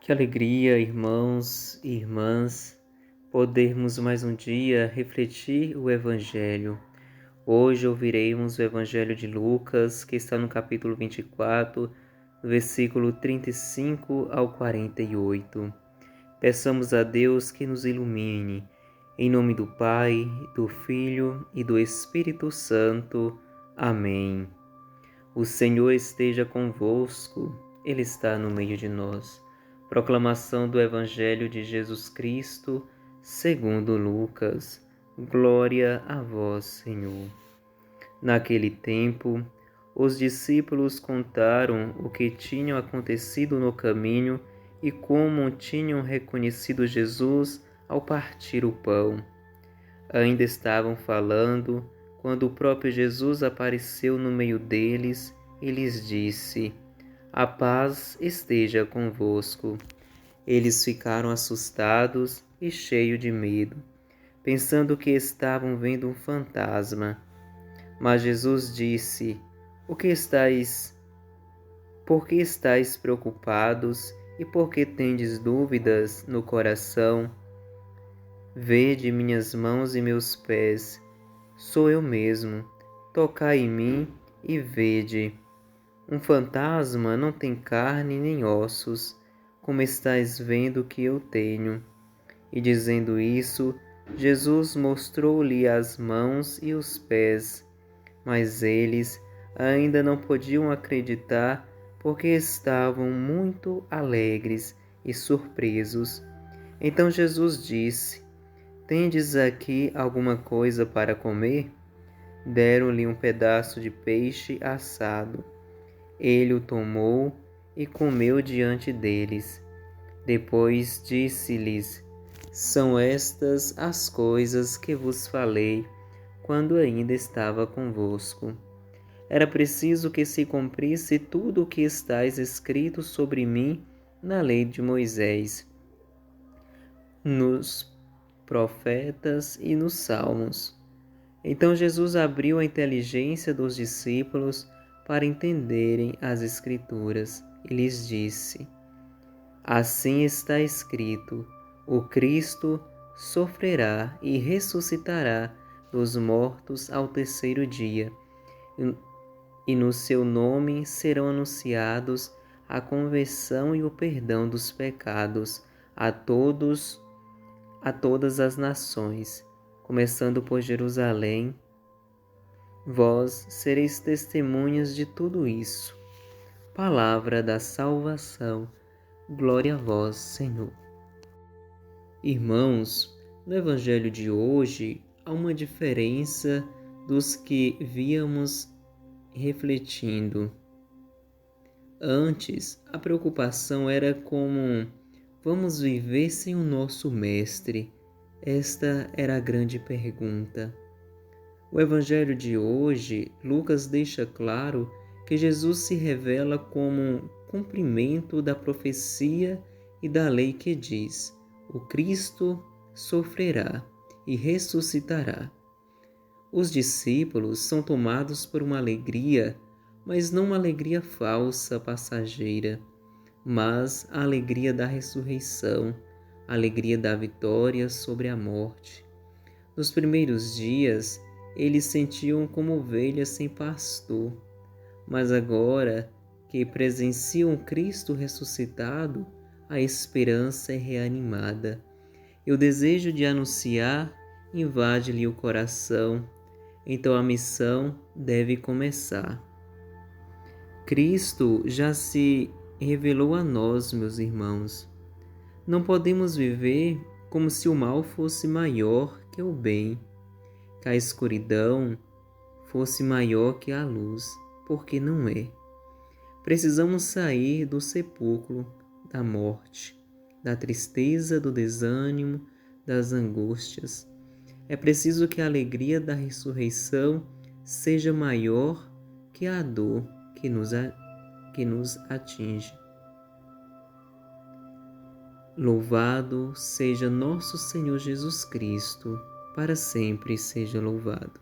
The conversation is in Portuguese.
Que alegria, irmãos e irmãs, podermos mais um dia refletir o Evangelho. Hoje ouviremos o Evangelho de Lucas, que está no capítulo 24, do versículo 35 ao 48. Peçamos a Deus que nos ilumine. Em nome do Pai, do Filho e do Espírito Santo. Amém. O Senhor esteja convosco, Ele está no meio de nós. Proclamação do Evangelho de Jesus Cristo, segundo Lucas. Glória a vós, Senhor. Naquele tempo, os discípulos contaram o que tinha acontecido no caminho e como tinham reconhecido Jesus ao partir o pão. Ainda estavam falando quando o próprio Jesus apareceu no meio deles e lhes disse: "A paz esteja convosco." Eles ficaram assustados e cheios de medo, pensando que estavam vendo um fantasma. Mas Jesus disse: Por que estáis preocupados e por que tendes dúvidas no coração? Vede minhas mãos e meus pés, sou eu mesmo. Tocai em mim e vede. Um fantasma não tem carne nem ossos, como estáis vendo que eu tenho. E dizendo isso, Jesus mostrou-lhe as mãos e os pés, mas eles ainda não podiam acreditar porque estavam muito alegres e surpresos. Então Jesus disse: "Tendes aqui alguma coisa para comer?" Deram-lhe um pedaço de peixe assado. Ele o tomou e comeu diante deles. Depois disse-lhes: "São estas as coisas que vos falei quando ainda estava convosco. Era preciso que se cumprisse tudo o que está escrito sobre mim na lei de Moisés, nos profetas e nos salmos." Então Jesus abriu a inteligência dos discípulos para entenderem as Escrituras e lhes disse: "Assim está escrito: o Cristo sofrerá e ressuscitará dos mortos ao terceiro dia, e no seu nome serão anunciados a conversão e o perdão dos pecados a todas as nações, começando por Jerusalém. Vós sereis testemunhas de tudo isso." Palavra da salvação. Glória a vós, Senhor. Irmãos, no Evangelho de hoje há uma diferença dos que víamos refletindo. Antes, a preocupação era como: vamos viver sem o nosso Mestre? Esta era a grande pergunta. O Evangelho de hoje, Lucas deixa claro que Jesus se revela como cumprimento da profecia e da lei que diz: o Cristo sofrerá e ressuscitará. Os discípulos são tomados por uma alegria, mas não uma alegria falsa, passageira, mas a alegria da ressurreição, a alegria da vitória sobre a morte. Nos primeiros dias, eles sentiam como ovelhas sem pastor, mas agora que presenciam Cristo ressuscitado, a esperança é reanimada e o desejo de anunciar invade-lhe o coração. Então a missão deve começar. Cristo já se revelou a nós, meus irmãos. Não podemos viver como se o mal fosse maior que o bem, que a escuridão fosse maior que a luz, porque não é. Precisamos sair do sepulcro da morte, da tristeza, do desânimo, das angústias. É preciso que a alegria da ressurreição seja maior que a dor que nos atinge. Louvado seja nosso Senhor Jesus Cristo, para sempre seja louvado.